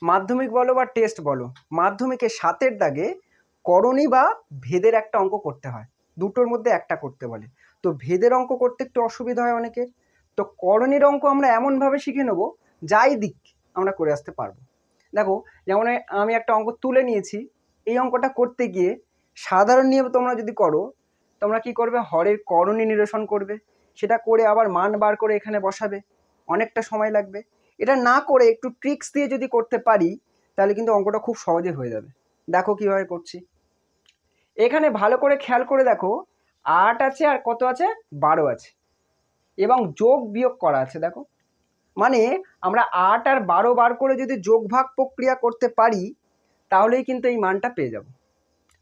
মাধ্যমিক বলো বা টেস্ট বলো, মাধ্যমিকে 7-এর দাগে করণী বা ভেদের একটা অঙ্ক করতে হয়, দুটোর মধ্যে একটা করতে বলে। তো ভেদের অঙ্ক করতে একটু অসুবিধা হয় অনেকের, তো করণীর অঙ্ক আমরা এমনভাবে শিখে নেবো যাই দিক আমরা করে আসতে পারবো। দেখো, যেমন আমি একটা অঙ্ক তুলে নিয়েছি, এই অঙ্কটা করতে গিয়ে সাধারণ নিয়ম তোমরা যদি করো, তোমরা কি করবে, হরের করণী নিরসন করবে, সেটা করে আবার মান বার করে এখানে বসাবে, অনেকটা সময় লাগবে। এটা না করে একটু ট্রিক্স দিয়ে যদি করতে পারি তাহলে কিন্তু অঙ্কটা খুব সহজে হয়ে যাবে। দেখো কিভাবে করছি। এখানে ভালো করে খেয়াল করে দেখো, 8 আছে আর কত আছে, 12 আছে, এবং যোগ বিয়োগ করা আছে। দেখো, মানে আমরা 8 আর 12 বার করে যদি যোগ ভাগ প্রক্রিয়া করতে পারি তাহলেই কিন্তু এই মানটা পেয়ে যাব।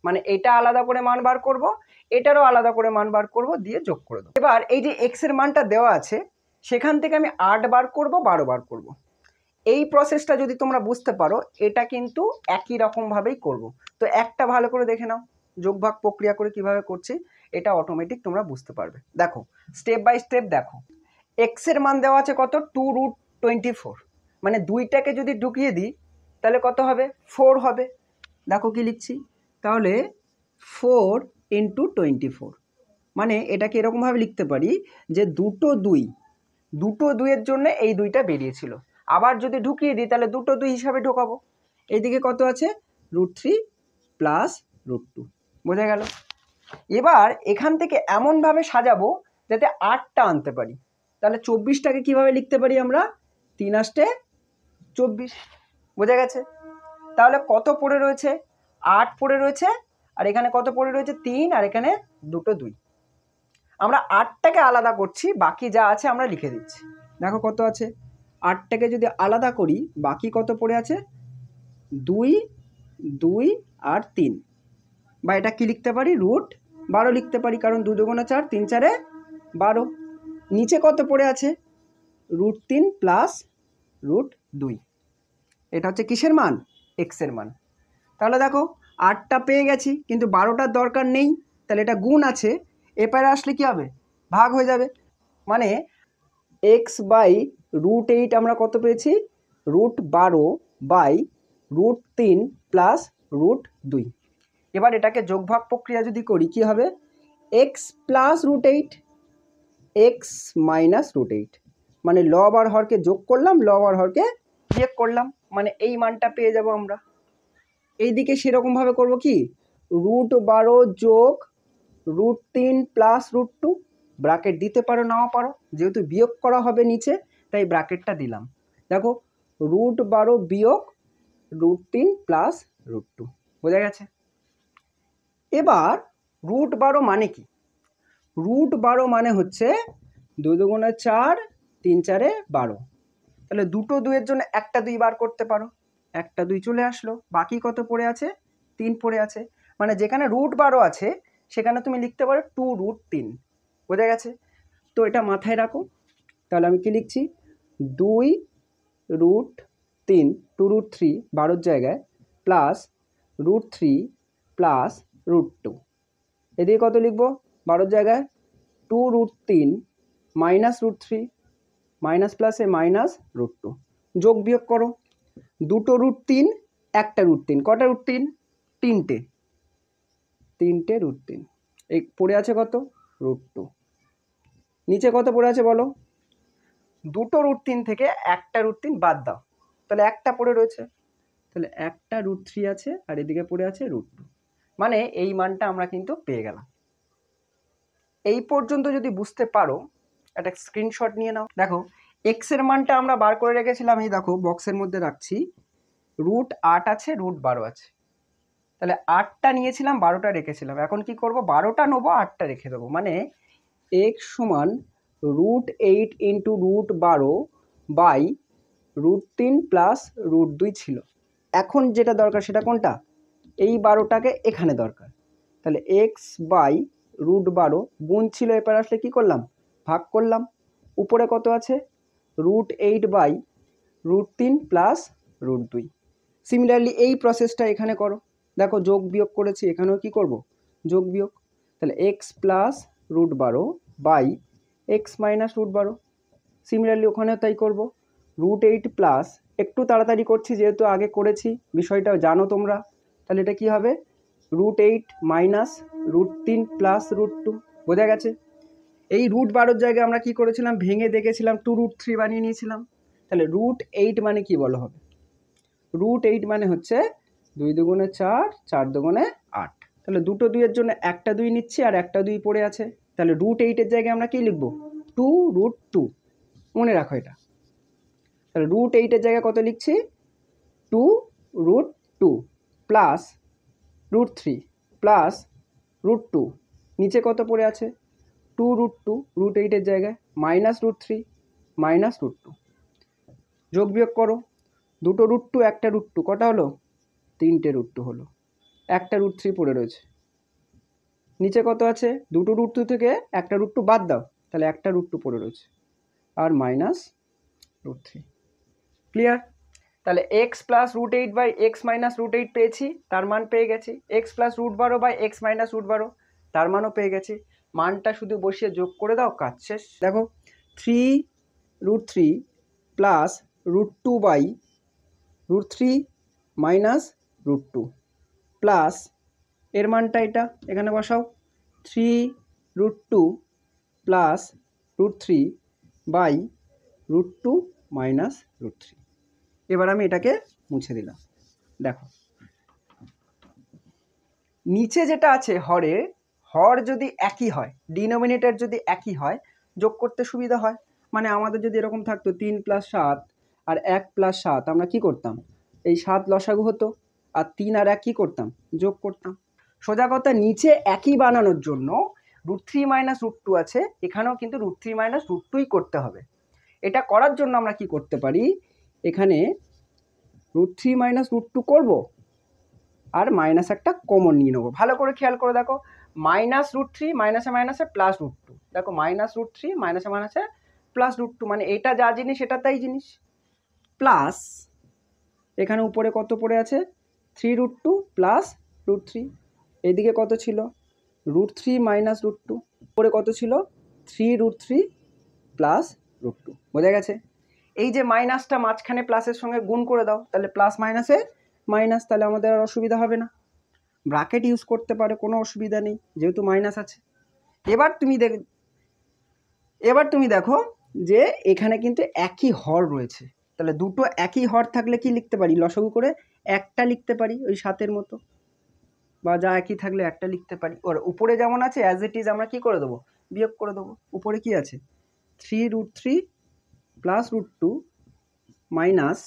মানে এটা আলাদা করে মান বার করব, এটারও আলাদা করে মান বার করব, দিয়ে যোগ করে দেবো। এবার এই যে এক্স এর মানটা দেওয়া আছে সেখান থেকে আমি 8 বার করব, 12 বার করব। এই প্রসেসটা যদি তোমরা বুঝতে পারো এটা কিন্তু একই রকম ভাবেই করব। তো একটা ভালো করে দেখে নাও যোগ ভাগ প্রক্রিয়া করে কিভাবে করছি, এটা অটোমেটিক তোমরা বুঝতে পারবে। দেখো স্টেপ বাই স্টেপ দেখো, এক্স এর মান দেওয়া আছে কত, 2√24, মানে দুইটাকে যদি ঢুকিয়ে দিই তাহলে কত হবে, 4 হবে। দেখো কি লিখছি, তাহলে 4 × 24, মানে এটাকে এরকমভাবে লিখতে পারি যে দুটো দুইয়ের জন্য এই দুইটা বেরিয়েছিল, আবার যদি ঢুকিয়ে দিই তাহলে দুটো দুই হিসাবে ঢোকাবো। এইদিকে কত আছে, √3 + √2, বোঝা গেল। এবার এখান থেকে এমনভাবে সাজাবো যাতে 8টা আনতে পারি। তাহলে 24টাকে কিভাবে লিখতে পারি আমরা, 3 × 8 = 24, বোঝা গেছে। তাহলে কত পড়ে রয়েছে, 8 পড়ে রয়েছে, আর এখানে কত পড়ে রয়েছে, 3, আর এখানে দুটো 2। আমরা 8টাকে আলাদা করছি, বাকি যা আছে আমরা লিখে দিচ্ছি। দেখো কত আছে, 8টাকে যদি আলাদা করি বাকি কত পড়ে আছে, 2, 2 আর 3, বা এটা কি লিখতে পারি, √12 লিখতে পারি, কারণ 2 × 2 = 4, 3 × 4 = 12। নিচে কত পড়ে আছে, √3 + √2, এটা হচ্ছে কিসের মান, এক্স এর মান। তাহলে দেখো 8টা পেয়ে গেছি, কিন্তু 12টার দরকার নেই, তাহলে এটা গুণ আছে, এপারে আসলে কি হবে, ভাগ হয়ে যাবে। মানে x/√8 আমরা কত পেয়েছি, √12/√3 + √2। এবার এটাকে যোগ ভাগ প্রক্রিয়া যদি করি কি হবে, x + √8, x - √8, মানে লব আর হরকে যোগ করলাম, লব আর হরকে বিয়োগ করলাম, মানে এই মানটা পেয়ে যাব আমরা। এইদিকে সেরকমভাবে করব কি, √12 যোগ √3 + √2, ব্র্যাকেট দিতে পারো নাও পারো, যেহেতু বিয়োগ করা হবে নিচে তাই ব্র্যাকেটটা দিলাম। দেখো √12 বিয়োগ √3 + √2, বোঝা গেছে। এবার √12 মানে কি, √12 মানে হচ্ছে 2 × 2 = 4, 3 × 4 = 12। তাহলে দুটো দুইয়ের জন্য একটা 2 বার করতে পারো, একটা 2 চলে আসলো, বাকি কত পড়ে আছে, 3 পড়ে আছে। মানে যেখানে √12 আছে সেখানে তুমি লিখতে পারো 2√3, বোঝা গেছে। তো এটা মাথায় রাখো। তাহলে আমি কি লিখছি, 2√3, 2√3 12 জায়গায়, প্লাস √3 + √2, এদিকে কত লিখবো, 12 জায়গায় 2√3 - √3, মাইনাস প্লাসে মাইনাস √2, যোগ বিয়োগ করো, দুটো √3, একটা √3, কটা √3, তিনটে √3, এই পড়ে আছে কত, √2। নিচে কত পড়ে আছে বলো, দুটো √3 থেকে একটা √3 বাদ দাও, তাহলে একটা পড়ে রয়েছে, তাহলে একটা √3 আছে আর এদিকে পড়ে আছে √2, মানে এই মানটা আমরা কিন্তু পেয়ে গেলাম। এই পর্যন্ত যদি বুঝতে পারো একটা স্ক্রিনশট নিয়ে নাও। দেখো এক্স এর মানটা আমরা বার করে রেখেছিলাম, এই দেখো বক্সের মধ্যে রাখছি, √8 আছে, √12 আছে, তাহলে 8টা নিয়েছিলাম, 12টা রেখেছিলাম। এখন কি করব, 12টা নেবো, 8টা রেখে দেবো, মানে x = √8 × √12/√3 + √2 ছিল। এখন যেটা দরকার সেটা কোনটা, এই 12টাকে এখানে দরকার, তাহলে x/√12 গুণ ছিল, এবার আসলে কি করলাম, ভাগ করলাম। উপরে কত আছে, √8/√3 + √2। সিমিলারলি এই প্রসেসটা এখানে করো। দেখো যোগ বিয়োগ করেছি, এখানেও কি করব, যোগ বিয়োগ। তাহলে x + √12/x - √12। সিমিলারলি ওখানেও তাই করব, √8 + একটু তাড়াতাড়ি করছি যেহেতু আগে করেছি, বিষয়টাও জানো তোমরা। তাহলে এটা কি হবে, √8 মাইনাস √3 প্লাস √2, বোঝা গেছে? এই √12 জায়গায় আমরা কি করেছিলাম, ভেঙে দেখেছিলাম 2√3 বানিয়ে নিয়েছিলাম। তাহলে √8 মানে কি বলো হবে, √8 মানে হচ্ছে 2 দুগুণে 4, 4 দুগুণে 8। তাহলে দুটো দুইয়ের জন্য একটা 2 নিচ্ছি আর একটা 2 পড়ে আছে। তাহলে √8-এর জায়গায় আমরা কি লিখবো, 2√2, মনে রাখো এটা। তাহলে √8-এর জায়গায় কত লিখছি, 2√2 প্লাস √3 প্লাস √2, নিচে কত পড়ে আছে, 2√2, √8-এর জায়গায় মাইনাস √3 মাইনাস √2, যোগ বিয়োগ করো, দুটো √2 একটা √2 কটা হলো, 3টে √2 হলো, একটা √3 পড়ে রয়েছে। নিচে কত আছে, দুটো √2 থেকে একটা √2 বাদ দাও, তাহলে একটা √2 পড়ে রয়েছে আর মাইনাস √3। ক্লিয়ার? তাহলে x plus √8 by x minus √8 পেয়েছি, তার মান পেয়ে গেছি। X plus √12 by x minus √12, তার মানও পেয়ে গেছি। মানটা শুধু বসিয়ে যোগ করে দাও, কাজ শেষ। দেখো 3√3 প্লাস √2 বাই √3 মাইনাস √2 প্লাস এর মানটা এটা এখানে বসাও, 3√2 প্লাস √3 বাই √2 মাইনাস √3। এবার আমি এটাকে মুছে দিলাম। দেখো নিচে যেটা আছে হরে, হর যদি একই হয়, ডিনোমিনেটর যদি একই হয়, যোগ করতে সুবিধা হয়। মানে আমাদের যদি এরকম থাকতো 3 + 7 আর 1 + 7, আমরা কি করতাম, এই 7 লসাগু হতো আর 3 আর 1 কি করতাম, যোগ করতাম। সোজা কথা, নিচে একই বানানোর জন্য √3 - √2 আছে, এখানেও কিন্তু √3 - √2ই করতে হবে। এটা করার জন্য আমরা কি করতে পারি, এখানে √3 - √2 করব আর মাইনাস একটা কমন নিয়ে নেবো। ভালো করে খেয়াল করে দেখো, -√3 মাইনাসে মাইনাসে প্লাস √2, দেখো -√3 মাইনাসে মাইনাসে প্লাস √2, মানে এটা যা জিনিস এটা তাই জিনিস। প্লাস এখানে উপরে কত পড়ে আছে, 3√2 প্লাস √3, এদিকে কত ছিল, √3 মাইনাস √2, উপরে কত ছিল, 3√3 প্লাস √2, বোঝা গেছে? এই যে মাইনাসটা মাঝখানে প্লাসের সঙ্গে গুণ করে দাও, তাহলে প্লাস মাইনাসে মাইনাস, তাহলে আমাদের আর অসুবিধা হবে না। ব্র্যাকেট ইউজ করতে পারে, কোনো অসুবিধা নেই যেহেতু মাইনাস আছে। এবার তুমি দেখো যে এখানে কিন্তু একই হর রয়েছে, তাহলে দুটো একই হর থাকলে কি লিখতে পারি, লসাগু করে একটা লিখতে পারি ওই 7-এর মতো, বা যা একই থাকলে একটা লিখতে পারি। ওর উপরে যেমন আছে অ্যাজ ইট ইজ আমরা কি করে দেবো, বিয়োগ করে দেবো। উপরে কি আছে, 3√3 প্লাস √2 মাইনাস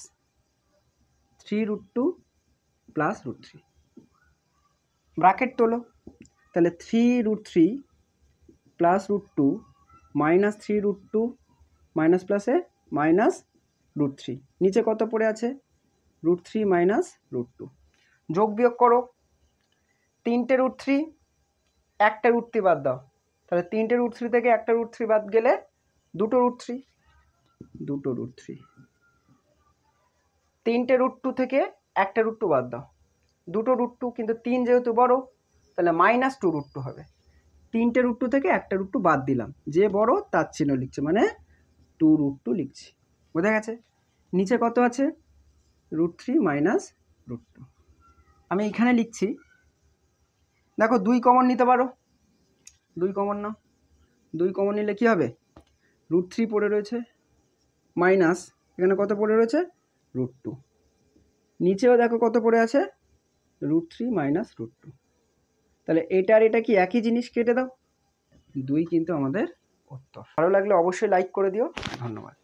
3√2 প্লাস √3, ব্র্যাকেট তোলো, তাহলে 3√3 প্লাস √2 মাইনাস 3√2 মাইনাস প্লাসে মাইনাস √3, নিচে কত পড়ে আছে, √3 মাইনাস √2, যোগ বিয়োগ করো, 3টে √3 একটা √3 বাদ দাও, তাহলে 3টে √3 থেকে একটা √3 বাদ গেলে দুটো √3, 3টে √2 থেকে একটা √2 বাদ দাও, দুটো √2, কিন্তু 3 যেহেতু বড় তাহলে -2√2 হবে। 3টে √2 থেকে একটা √2 বাদ দিলাম, যে বড় তার চিহ্ন লিখছে, মানে 2√2 লিখছি, বোঝা গেছে? নিচে কত আছে, √3 মাইনাস √2, আমি এখানে লিখছি। দেখো 2 কমন নিতে পারো, 2 কমন নাও, 2 কমন নিলে কি হবে, √3 পড়ে রয়েছে মাইনাস এখানে কত পড়ে রয়েছে, √2, নিচেও দেখো কত পড়ে আছে, √3 মাইনাস √2, তাহলে এটা আর এটা কি একই জিনিস, কেটে দাও, 2 কিন্তু আমাদের উত্তর। ভালো লাগলে অবশ্যই লাইক করে দিও, ধন্যবাদ।